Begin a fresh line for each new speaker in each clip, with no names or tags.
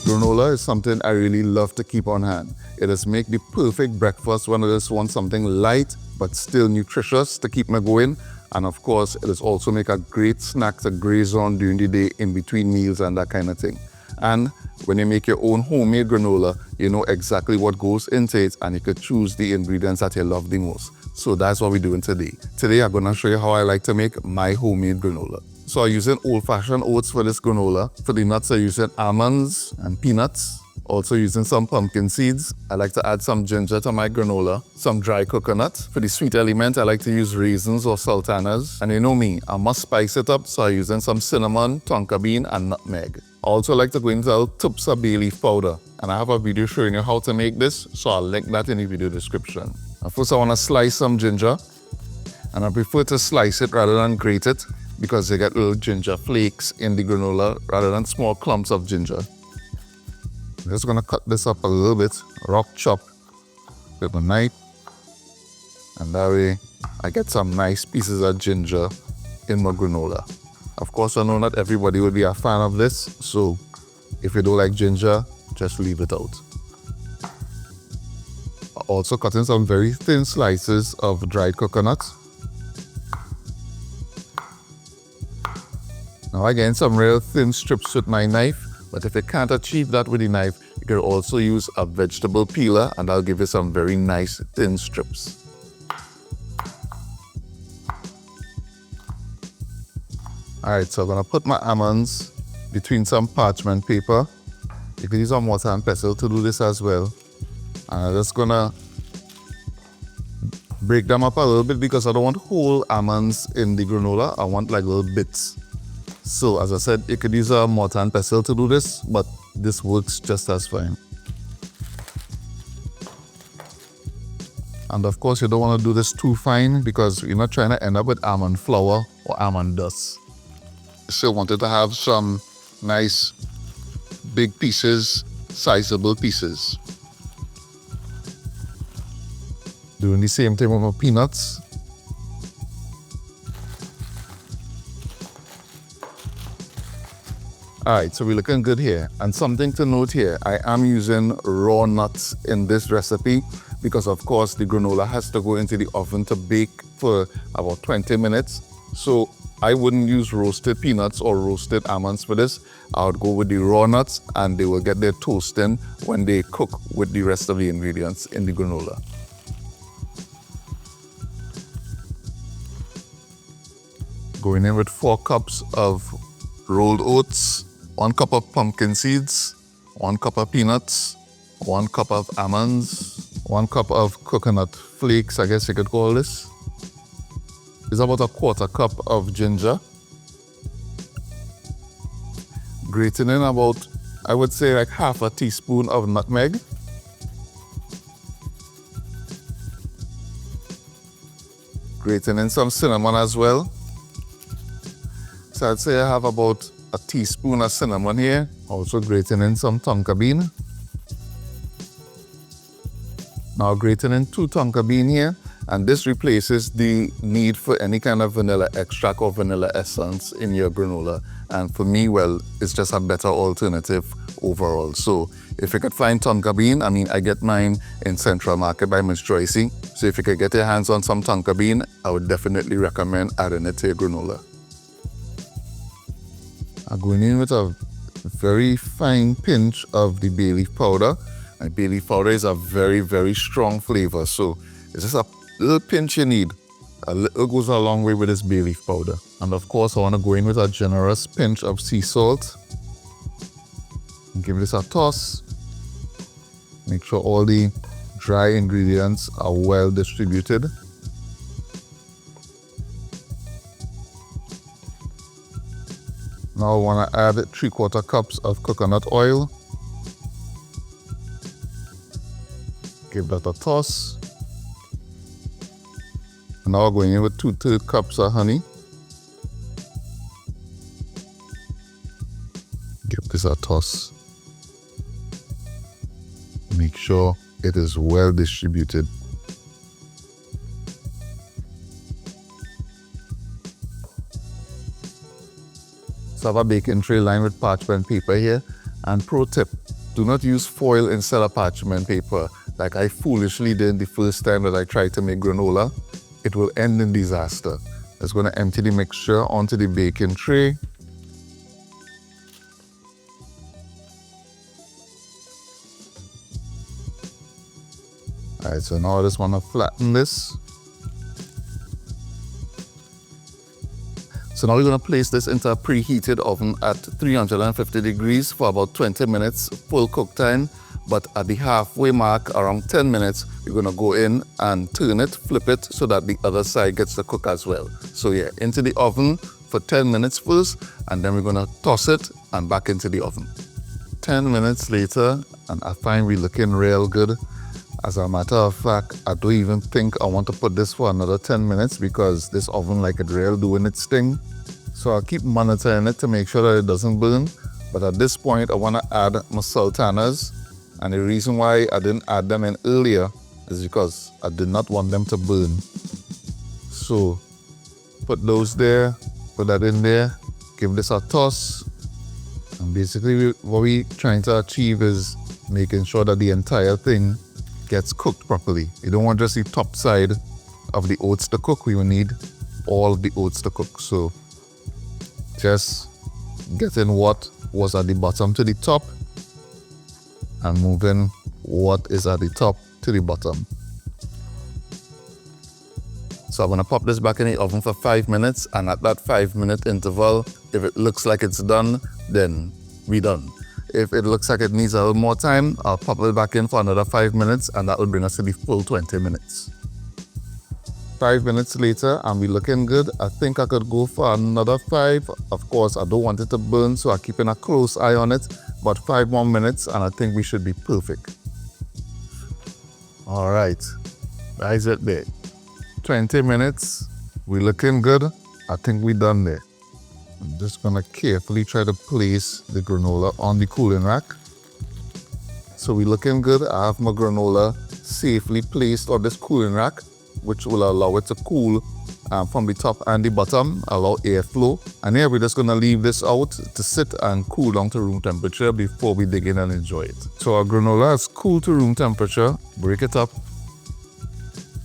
Granola is something I really love to keep on hand. It has make the perfect breakfast when I just want something light but still nutritious to keep me going. And of course, it is also make a great snack to graze on during the day in between meals and that kind of thing. And when you make your own homemade granola, you know exactly what goes into it and you could choose the ingredients that you love the most. So that's what we're doing today. Today I'm gonna show you how I like to make my homemade granola. So I'm using old-fashioned oats for this granola. For the nuts, I'm using almonds and peanuts. Also using some pumpkin seeds. I like to add some ginger to my granola, some dry coconut. For the sweet element, I like to use raisins or sultanas. And you know me, I must spice it up, so I'm using some cinnamon, tonkabean, and nutmeg. I also like to go into tubs of bayleaf powder. And I have a video showing you how to make this, so I'll link that in the video description. Now first I want to slice some ginger. And I prefer to slice it rather than grate it, because you get little ginger flakes in the granola rather than small clumps of ginger. I'm just gonna cut this up a little bit, rock chop with a knife, and that way I get some nice pieces of ginger in my granola. Of course, I know not everybody will be a fan of this, so if you don't like ginger, just leave it out. I also cut in some very thin slices of dried coconut. Now again, some real thin strips with my knife, but if you can't achieve that with the knife, you can also use a vegetable peeler and I'll give you some very nice thin strips. Alright, so I'm gonna put my almonds between some parchment paper. You can use a mortar and pestle to do this as well. And I'm just gonna break them up a little bit because I don't want whole almonds in the granola. I want like little bits. So as I said, you could use a mortar and pestle to do this, but this works just as fine. And of course, you don't want to do this too fine because you're not trying to end up with almond flour or almond dust. So I wanted to have some nice big pieces, sizable pieces. Doing the same thing with my peanuts. Alright, so we're looking good here. And something to note here, I am using raw nuts in this recipe because of course the granola has to go into the oven to bake for about 20 minutes. So I wouldn't use roasted peanuts or roasted almonds for this. I would go with the raw nuts and they will get their toasting when they cook with the rest of the ingredients in the granola. Going in with 4 cups of rolled oats, 1 cup of pumpkin seeds, 1 cup of peanuts, 1 cup of almonds, 1 cup of coconut flakes, I guess you could call this. It's about 1/4 cup of ginger. Grating in about, I would say like 1/2 teaspoon of nutmeg. Grating in some cinnamon as well. So I'd say I have about a teaspoon of cinnamon here. Also grating in some tonkabean. Now grating in 2 tonkabean here. And this replaces the need for any kind of vanilla extract or vanilla essence in your granola. And for me, well, it's just a better alternative overall. So if you could find tonkabean, I mean, I get mine in Central Market by Miss Joycey. So if you could get your hands on some tonkabean, I would definitely recommend adding it to your granola. I'm going in with a very fine pinch of the bayleaf powder. And bayleaf powder is a very, very strong flavor. So it's just a little pinch you need. A little goes a long way with this bayleaf powder. And of course, I want to go in with a generous pinch of sea salt. Give this a toss. Make sure all the dry ingredients are well distributed. Now I want to add 3/4 cups of coconut oil. Give that a toss. Now I'm going in with 2/3 cups of honey. Give this a toss. Make sure it is well distributed. So I have a baking tray lined with parchment paper here. And pro tip, do not use foil instead of parchment paper like I foolishly did the first time that I tried to make granola. It will end in disaster. I'm just going to empty the mixture onto the baking tray. Alright, so now I just want to flatten this. So now we're going to place this into a preheated oven at 350 degrees for about 20 minutes, full cook time. But at the halfway mark, around 10 minutes, we're going to go in and turn it, flip it, so that the other side gets to cook as well. So yeah, into the oven for 10 minutes first, and then we're going to toss it and back into the oven. 10 minutes later, and I find we're looking real good. As a matter of fact, I don't even think I want to put this for another 10 minutes because this oven like it real doing its thing. So I'll keep monitoring it to make sure that it doesn't burn. But at this point, I want to add my sultanas. And the reason why I didn't add them in earlier is because I did not want them to burn. So put those there, put that in there, give this a toss. And basically what we're trying to achieve is making sure that the entire thing gets cooked properly. You don't want just the top side of the oats to cook. We will need all the oats to cook. So just getting what was at the bottom to the top and moving what is at the top to the bottom. So I'm gonna pop this back in the oven for 5 minutes, and at that 5-minute interval, if it looks like it's done, then we're done. If it looks like it needs a little more time, I'll pop it back in for another 5 minutes, and that will bring us to the full 20 minutes. 5 minutes later, and we're looking good. I think I could go for another 5. Of course, I don't want it to burn, so I'm keeping a close eye on it. But 5 more minutes, and I think we should be perfect. All right, that is it there. 20 minutes, we're looking good. I think we're done there. I'm just gonna carefully try to place the granola on the cooling rack. So we're looking good. I have my granola safely placed on this cooling rack, which will allow it to cool from the top and the bottom, allow airflow. And here we're just gonna leave this out to sit and cool down to room temperature before we dig in and enjoy it. So our granola is cool to room temperature. Break it up.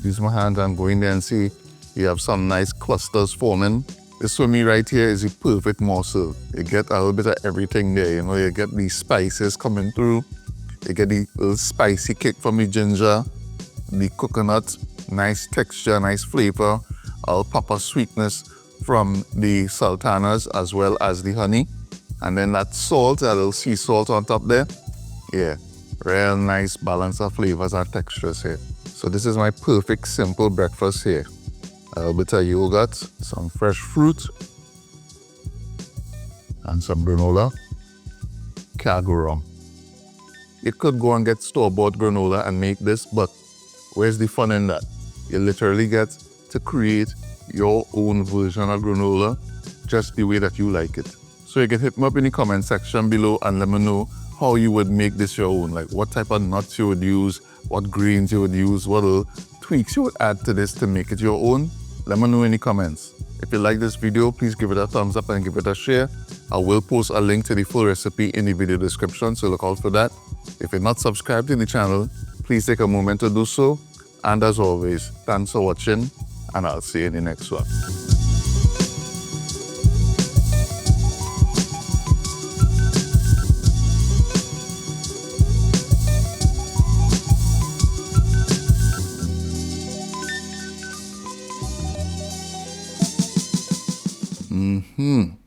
Use my hand and go in there and see you have some nice clusters forming. This for me right here is a perfect morsel. You get a little bit of everything there, you know, you get the spices coming through, you get the little spicy kick from the ginger, the coconut, nice texture, nice flavor, a little pepper sweetness from the sultanas as well as the honey. And then that salt, a little sea salt on top there. Yeah, real nice balance of flavors and textures here. So this is my perfect simple breakfast here. A little bit of yogurt, some fresh fruit, and some granola. Can't go wrong. You could go and get store-bought granola and make this, but where's the fun in that? You literally get to create your own version of granola just the way that you like it. So you can hit me up in the comment section below and let me know how you would make this your own. Like what type of nuts you would use, what grains you would use, what little tweaks you would add to this to make it your own. Let me know in the comments. If you like this video, please give it a thumbs up and give it a share. I will post a link to the full recipe in the video description, so look out for that. If you're not subscribed to the channel, please take a moment to do so. And as always, thanks for watching, and I'll see you in the next one.